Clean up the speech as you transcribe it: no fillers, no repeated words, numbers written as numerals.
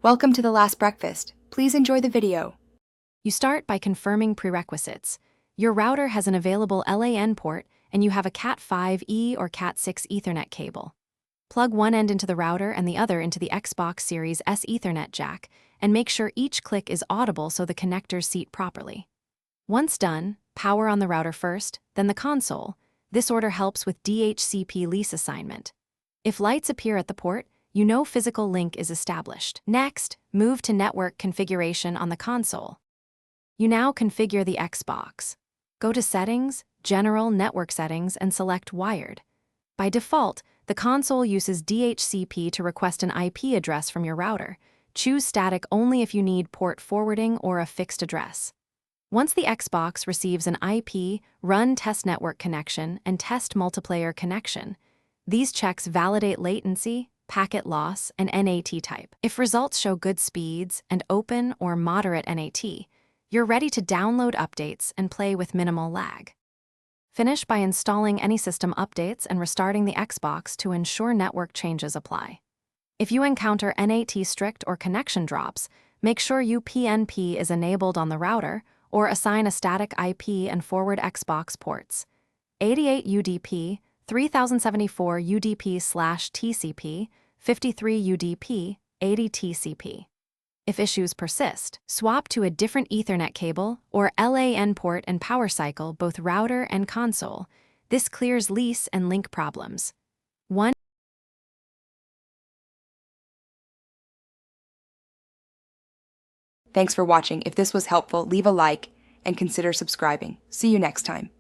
Welcome to The Last Breakfast. Please enjoy the video. You start by confirming prerequisites. Your router has an available LAN port, and you have a Cat5e or Cat6 Ethernet cable. Plug one end into the router and the other into the Xbox Series S Ethernet jack, and make sure each click is audible so the connectors seat properly. Once done, power on the router first, then the console. This order helps with DHCP lease assignment. If lights appear at the port, you know physical link is established. Next, move to network configuration on the console. You now configure the Xbox. Go to Settings, General Network Settings, and select Wired. By default, the console uses DHCP to request an IP address from your router. Choose static only if you need port forwarding or a fixed address. Once the Xbox receives an IP, run test network connection and test multiplayer connection. These checks validate latency, packet loss, and NAT type. If results show good speeds and open or moderate NAT, you're ready to download updates and play with minimal lag. Finish by installing any system updates and restarting the Xbox to ensure network changes apply. If you encounter NAT strict or connection drops, make sure UPnP is enabled on the router or assign a static IP and forward Xbox ports. 88 UDP, 3074 UDP/TCP, 53 UDP, 80 TCP. If issues persist, swap to a different Ethernet cable or LAN port and power cycle both router and console. This clears lease and link problems. 1. Thanks for watching. If this was helpful, leave a like and consider subscribing. See you next time.